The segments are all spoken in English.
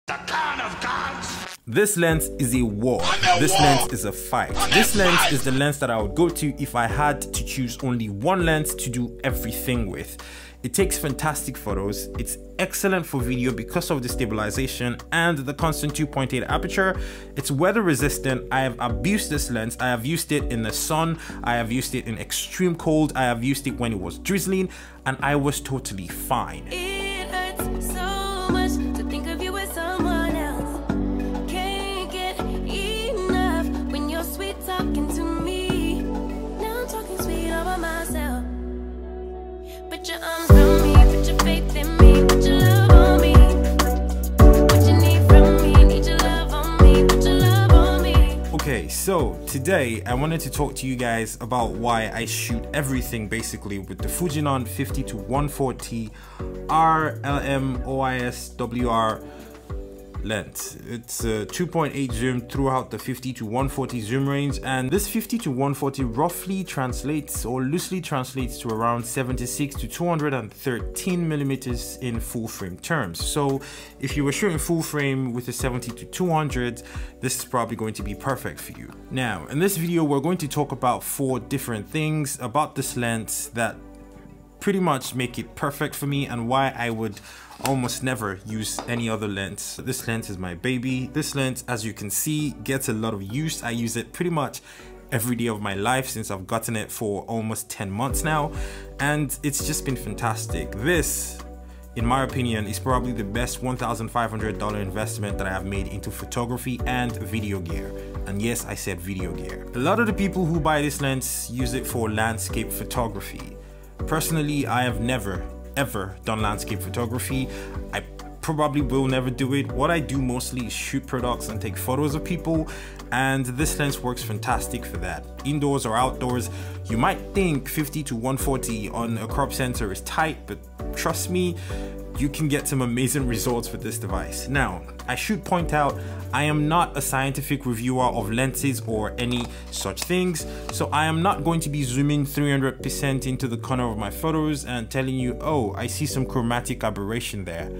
The God of gods! This lens is a war. This lens is a fight. This lens is the lens that I would go to if I had to choose only one lens to do everything with. It takes fantastic photos, it's excellent for video because of the stabilization and the constant 2.8 aperture. It's weather resistant. I have abused this lens. I have used it in the sun, I have used it in extreme cold, I have used it when it was drizzling, and I was totally fine. It hurts so much to think of you as someone else. Can't get enough when you're sweet talking to me. Now I'm talking sweet about myself. Put your arms around me, put your faith in me, put your love on me. What you need from me, need your love on me, put your love on me. Okay, so today I wanted to talk to you guys about why I shoot everything basically with the Fujinon 50-140 RLM-OIS-WR lens. It's a 2.8 zoom throughout the 50-140 zoom range, and this 50-140 roughly translates or loosely translates to around 76 to 213 millimeters in full frame terms. So if you were shooting full frame with a 70 to 200, this is probably going to be perfect for you. Now in this video we're going to talk about 4 different things about this lens that pretty much make it perfect for me and why I would almost never use any other lens. This lens is my baby. This lens, as you can see, gets a lot of use. I use it pretty much every day of my life since I've gotten it for almost 10 months now, and it's just been fantastic. This, in my opinion, is probably the best $1,500 investment that I have made into photography and video gear. And yes, I said video gear. A lot of the people who buy this lens use it for landscape photography. Personally, I have never ever done landscape photography. I probably will never do it. What I do mostly is shoot products and take photos of people, and this lens works fantastic for that. Indoors or outdoors, you might think 50-140 on a crop sensor is tight, but trust me, you can get some amazing results with this device. Now, I should point out, I am not a scientific reviewer of lenses or any such things, so I am not going to be zooming 300% into the corner of my photos and telling you, oh, I see some chromatic aberration there.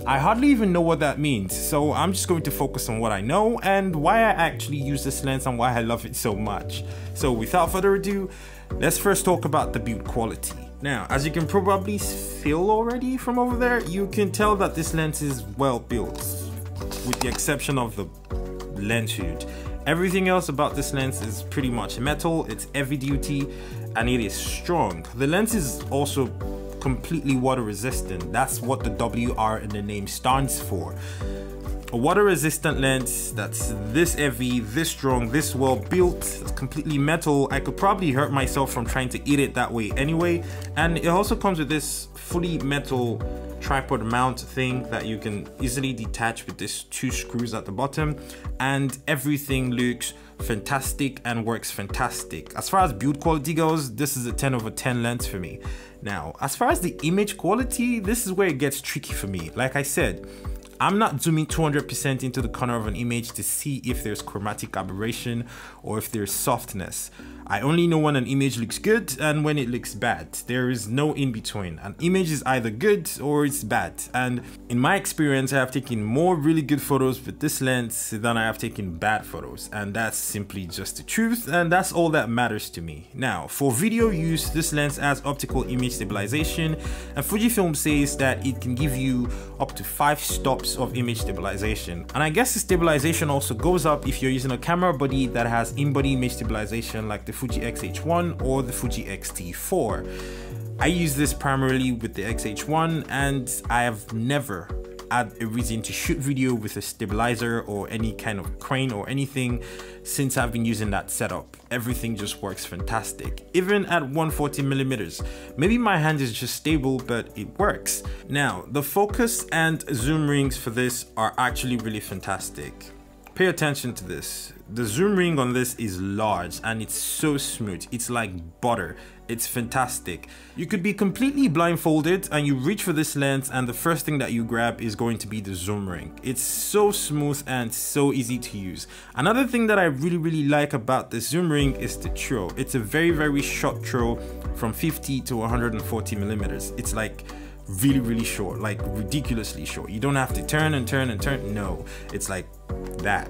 I hardly even know what that means, so I'm just going to focus on what I know and why I actually use this lens and why I love it so much. So without further ado, let's first talk about the build quality. Now, as you can probably feel already from over there, you can tell that this lens is well built, with the exception of the lens hood. Everything else about this lens is pretty much metal, it's heavy duty, and it is strong. The lens is also completely water resistant. That's what the WR in the name stands for. A water resistant lens that's this heavy, this strong, this well built, it's completely metal. I could probably hurt myself from trying to eat it that way anyway. And it also comes with this fully metal tripod mount thing that you can easily detach with these 2 screws at the bottom, and everything looks fantastic and works fantastic. As far as build quality goes, this is a 10/10 lens for me. Now, as far as the image quality, this is where it gets tricky for me. Like I said, I'm not zooming 200% into the corner of an image to see if there's chromatic aberration or if there's softness. I only know when an image looks good and when it looks bad. There is no in between. An image is either good or it's bad. And in my experience, I have taken more really good photos with this lens than I have taken bad photos. And that's simply just the truth, and that's all that matters to me. Now, for video use, this lens has optical image stabilization, and Fujifilm says that it can give you up to 5 stops of image stabilization. And I guess the stabilization also goes up if you're using a camera body that has in-body image stabilization like the Fuji X-H1 or the Fuji X-T4. I use this primarily with the X-H1, and I have never had a reason to shoot video with a stabilizer or any kind of crane or anything since I've been using that setup. Everything just works fantastic, even at 140 millimeters. Maybe my hand is just stable, but it works. Now, the focus and zoom rings for this are actually really fantastic. Pay attention to this. The zoom ring on this is large and it's so smooth. It's like butter. It's fantastic. You could be completely blindfolded and you reach for this lens and the first thing that you grab is going to be the zoom ring. It's so smooth and so easy to use. Another thing that I really like about the zoom ring is the throw. It's a very short throw from 50 to 140 millimeters. It's like really short, like ridiculously short. You don't have to turn and turn and turn. No, it's like that.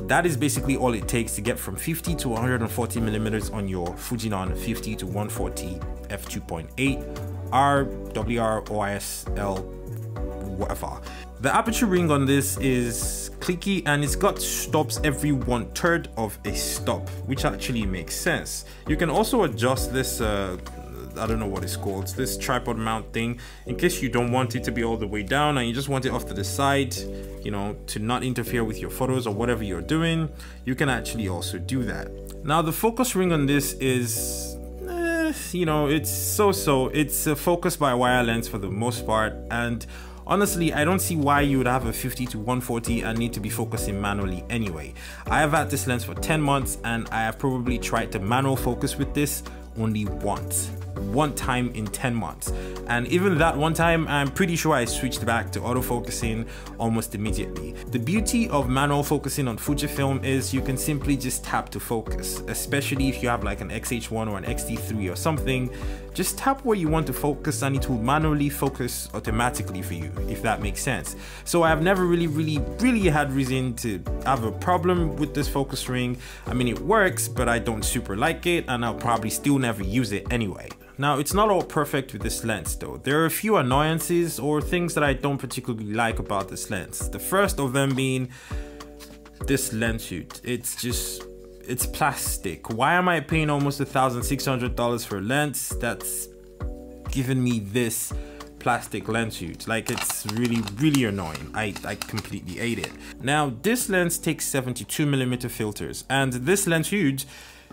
That is basically all it takes to get from 50 to 140 millimeters on your Fujinon 50 to 140 f2.8 R, WR, OISL, whatever. The aperture ring on this is clicky and it's got stops every 1/3 of a stop, which actually makes sense. You can also adjust this I don't know what it's called, this tripod mount thing, in case you don't want it to be all the way down and you just want it off to the side, you know, to not interfere with your photos or whatever you're doing. You can actually also do that. Now the focus ring on this is you know, it's so-so. It's a focus by wire lens for the most part, and honestly, I don't see why you would have a 50 to 140 and need to be focusing manually anyway. I have had this lens for 10 months and I have probably tried to manual focus with this only one time in 10 months, and even that one time I'm pretty sure I switched back to autofocusing almost immediately. The beauty of manual focusing on Fujifilm is you can simply just tap to focus, especially if you have like an XH1 or an XT3 or something. Just tap where you want to focus and it will manually focus automatically for you, if that makes sense. So I've never really had reason to have a problem with this focus ring. I mean, it works, but I don't super like it and I'll probably still never use it anyway. Now, it's not all perfect with this lens though. There are a few annoyances or things that I don't particularly like about this lens. The first of them being this lens hood. It's plastic. Why am I paying almost $1,600 for a lens that's giving me this plastic lens hood? Like, it's really annoying. I completely hate it. Now, this lens takes 72mm filters, and this lens hood,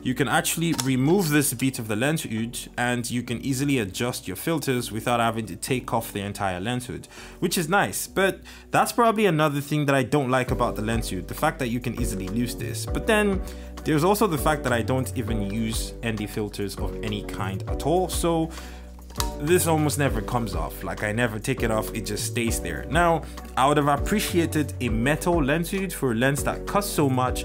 you can actually remove this bit of the lens hood and you can easily adjust your filters without having to take off the entire lens hood, which is nice. But that's probably another thing that I don't like about the lens hood, the fact that you can easily lose this. But then there's also the fact that I don't even use ND filters of any kind at all, so this almost never comes off. Like, I never take it off, it just stays there. Now, I would have appreciated a metal lens hood for a lens that costs so much,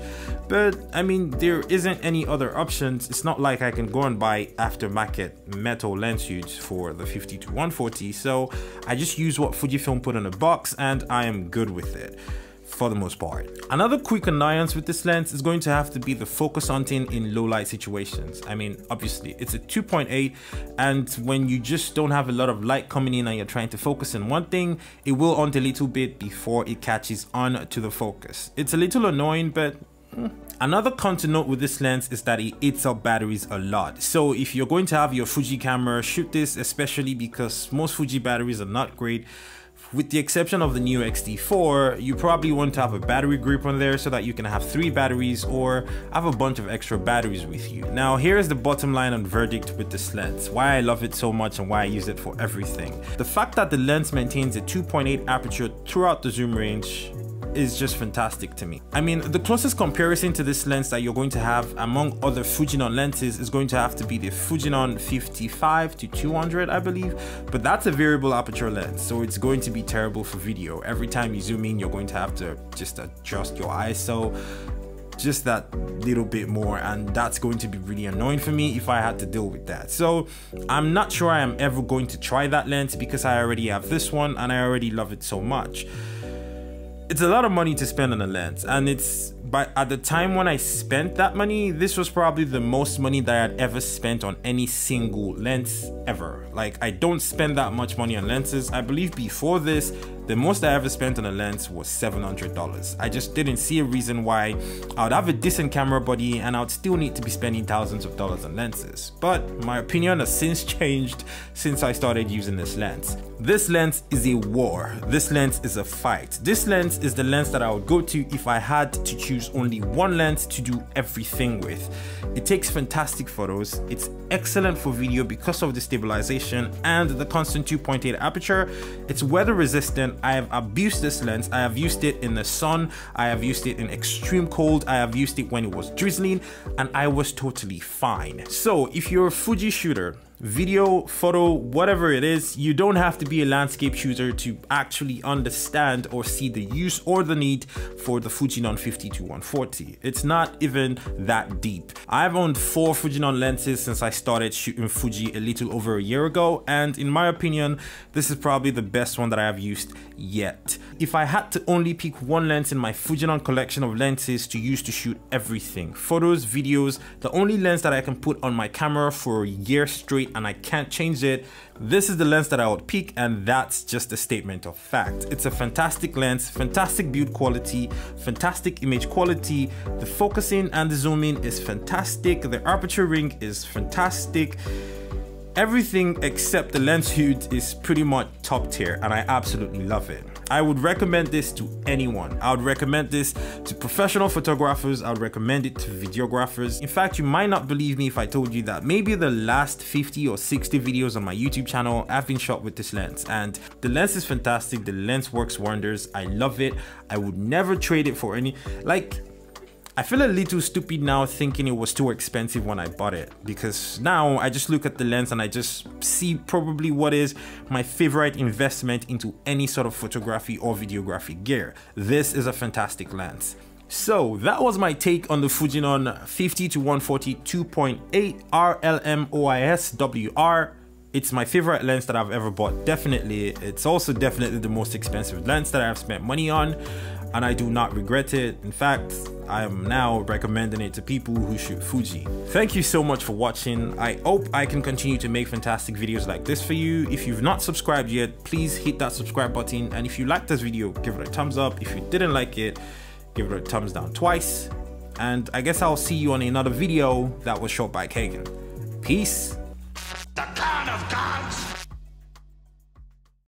but I mean, there isn't any other options. It's not like I can go and buy aftermarket metal lens hoods for the 50 to 140, so I just use what Fujifilm put in a box and I am good with it, for the most part. Another quick annoyance with this lens is going to have to be the focus hunting in low light situations. I mean, obviously it's a 2.8, and when you just don't have a lot of light coming in and you're trying to focus on one thing, it will hunt a little bit before it catches on to the focus. It's a little annoying, but another con to note with this lens is that it eats up batteries a lot. So if you're going to have your Fuji camera, shoot this, especially because most Fuji batteries are not great. With the exception of the new X-T4, you probably want to have a battery grip on there so that you can have 3 batteries or have a bunch of extra batteries with you. Now, here's the bottom line on verdict with this lens, why I love it so much and why I use it for everything. The fact that the lens maintains a 2.8 aperture throughout the zoom range is just fantastic to me. I mean, the closest comparison to this lens that you're going to have among other Fujinon lenses is going to have to be the Fujinon 55 to 200, I believe, but that's a variable aperture lens, so it's going to be terrible for video. Every time you zoom in, you're going to have to just adjust your ISO just that little bit more, and that's going to be really annoying for me if I had to deal with that. So I'm not sure I am ever going to try that lens because I already have this one and I already love it so much. It's a lot of money to spend on a lens, and but at the time when I spent that money, this was probably the most money that I had ever spent on any single lens ever. Like, I don't spend that much money on lenses. I believe before this, the most I ever spent on a lens was $700. I just didn't see a reason why I would have a decent camera body and I would still need to be spending thousands of dollars on lenses. But my opinion has since changed since I started using this lens. This lens is a war. This lens is a fight. This lens is the lens that I would go to if I had to choose only one lens to do everything with. It takes fantastic photos. It's excellent for video because of the stabilization and the constant 2.8 aperture. It's weather resistant. I have abused this lens. I have used it in the sun. I have used it in extreme cold. I have used it when it was drizzling and I was totally fine. So if you're a Fuji shooter, video, photo, whatever it is, you don't have to be a landscape shooter to actually understand or see the use or the need for the Fujinon 50-140. It's not even that deep. I've owned 4 Fujinon lenses since I started shooting Fuji a little over a year ago, and in my opinion, this is probably the best one that I have used yet. If I had to only pick one lens in my Fujinon collection of lenses to use to shoot everything, photos, videos, the only lens that I can put on my camera for a year straight and I can't change it, this is the lens that I would pick, and that's just a statement of fact. It's a fantastic lens, fantastic build quality, fantastic image quality, the focusing and the zooming is fantastic, the aperture ring is fantastic. Everything except the lens hood is pretty much top tier, and I absolutely love it. I would recommend this to anyone. I would recommend this to professional photographers. I would recommend it to videographers. In fact, you might not believe me if I told you that maybe the last 50 or 60 videos on my YouTube channel have been shot with this lens, and the lens is fantastic. The lens works wonders. I love it. I would never trade it for any, I feel a little stupid now thinking it was too expensive when I bought it, because now I just look at the lens and I just see probably what is my favorite investment into any sort of photography or videography gear. This is a fantastic lens. So that was my take on the Fujinon 50-140 2.8 RLMOIS-WR. It's my favorite lens that I've ever bought, definitely. It's also definitely the most expensive lens that I've spent money on, and I do not regret it. In fact, I am now recommending it to people who shoot Fuji. Thank you so much for watching. I hope I can continue to make fantastic videos like this for you. If you've not subscribed yet, please hit that subscribe button, and if you liked this video, give it a thumbs up. If you didn't like it, give it a thumbs down twice. And I guess I'll see you on another video that was shot by Kagan. Peace. The God of gods!